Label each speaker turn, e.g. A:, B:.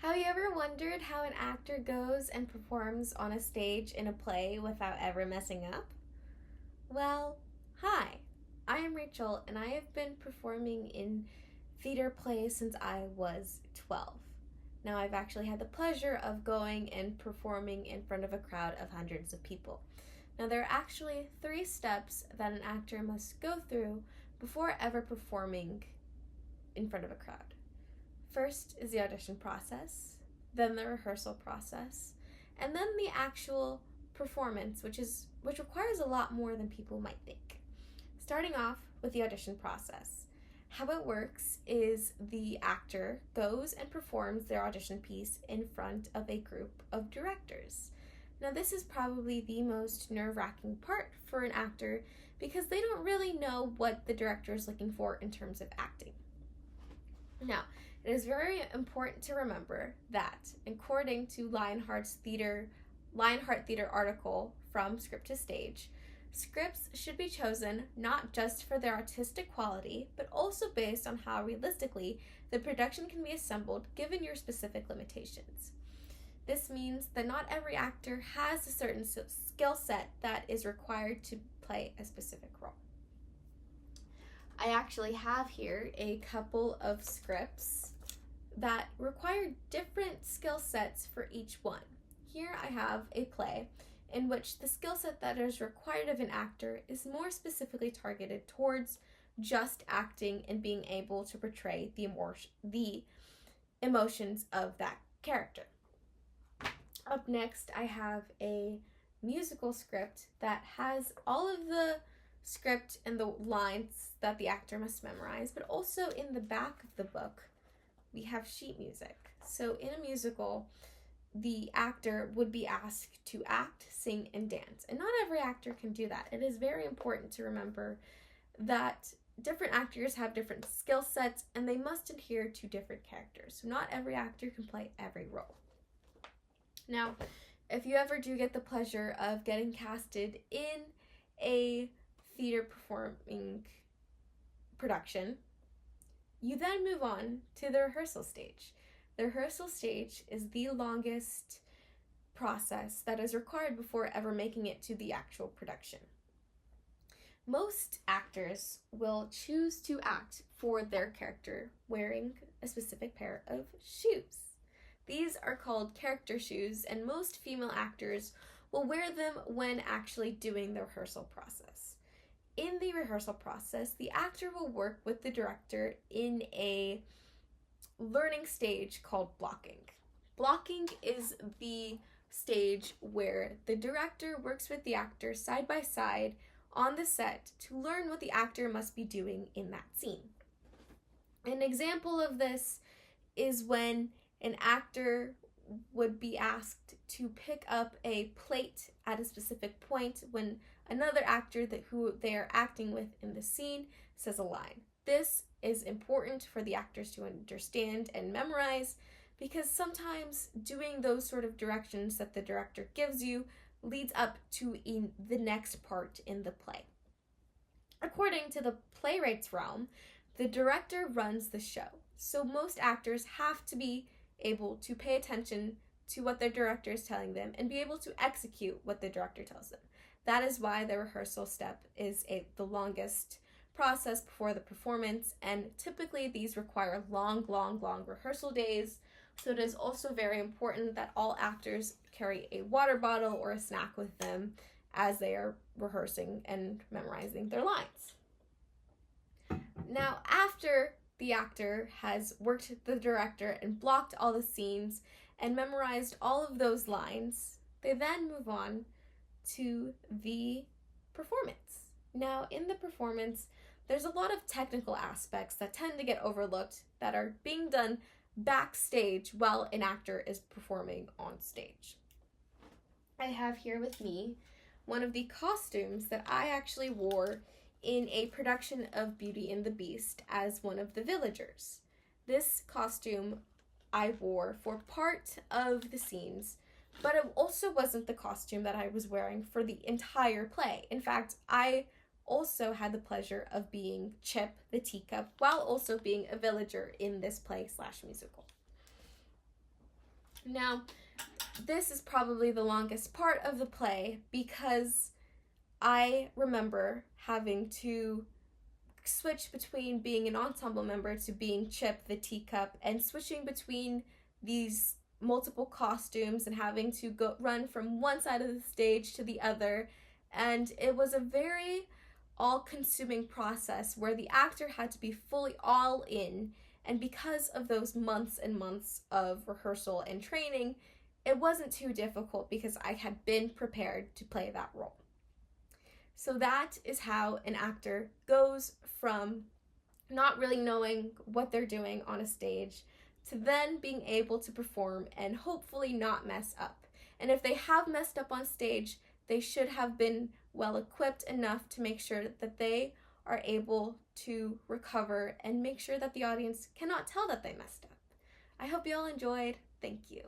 A: Have you ever wondered how an actor goes and performs on a stage in a play without ever messing up? Well, hi, I am Rachel and I have been performing in theater plays since I was 12. Now, I've actually had the pleasure of going and performing in front of a crowd of hundreds of people. Now, there are actually 3 steps that an actor must go through before ever performing in front of a crowd. First is the audition process, then the rehearsal process, and then the actual performance, which requires a lot more than people might think. Starting off with the audition process. How it works is the actor goes and performs their audition piece in front of a group of directors. Now, this is probably the most nerve-wracking part for an actor because they don't really know what the director is looking for in terms of acting. Now, it is very important to remember that, according to Lionheart Theater article from Script to Stage, scripts should be chosen not just for their artistic quality, but also based on how realistically the production can be assembled given your specific limitations. This means that not every actor has a certain skill set that is required to play a specific role. I actually have here a couple of scripts that require different skill sets for each one. Here I have a play in which the skill set that is required of an actor is more specifically targeted towards just acting and being able to portray the emotions of that character. Up next, I have a musical script that has all of the script and the lines that the actor must memorize, but also in the back of the book, we have sheet music. So in a musical, the actor would be asked to act, sing, and dance. And not every actor can do that. It is very important to remember that different actors have different skill sets and they must adhere to different characters. So not every actor can play every role. Now, if you ever do get the pleasure of getting casted in a theater performing production, you then move on to the rehearsal stage. The rehearsal stage is the longest process that is required before ever making it to the actual production. Most actors will choose to act for their character wearing a specific pair of shoes. These are called character shoes, and most female actors will wear them when actually doing the rehearsal process. In the rehearsal process, the actor will work with the director in a learning stage called blocking. Blocking is the stage where the director works with the actor side by side on the set to learn what the actor must be doing in that scene. An example of this is when an actor would be asked to pick up a plate at a specific point when another actor who they are acting with in the scene says a line. This is important for the actors to understand and memorize because sometimes doing those sort of directions that the director gives you leads up to the next part in the play. According to the playwright's realm, the director runs the show. So most actors have to be able to pay attention to what their director is telling them and be able to execute what the director tells them. That is why the rehearsal step is the longest process before the performance, and typically these require long rehearsal days. So it is also very important that all actors carry a water bottle or a snack with them as they are rehearsing and memorizing their lines. Now, after the actor has worked with the director and blocked all the scenes and memorized all of those lines, they then move on to the performance. Now, in the performance, there's a lot of technical aspects that tend to get overlooked that are being done backstage while an actor is performing on stage. I have here with me one of the costumes that I actually wore in a production of Beauty and the Beast as one of the villagers. This costume I wore for part of the scenes, but it also wasn't the costume that I was wearing for the entire play. In fact, I also had the pleasure of being Chip the teacup while also being a villager in this play/musical. Now, this is probably the longest part of the play because I remember having to switch between being an ensemble member to being Chip the teacup, and switching between these multiple costumes and having to go run from one side of the stage to the other. And it was a very all-consuming process where the actor had to be fully all in. And because of those months and months of rehearsal and training, it wasn't too difficult because I had been prepared to play that role. So that is how an actor goes from not really knowing what they're doing on a stage to then being able to perform and hopefully not mess up. And if they have messed up on stage, they should have been well equipped enough to make sure that they are able to recover and make sure that the audience cannot tell that they messed up. I hope you all enjoyed. Thank you.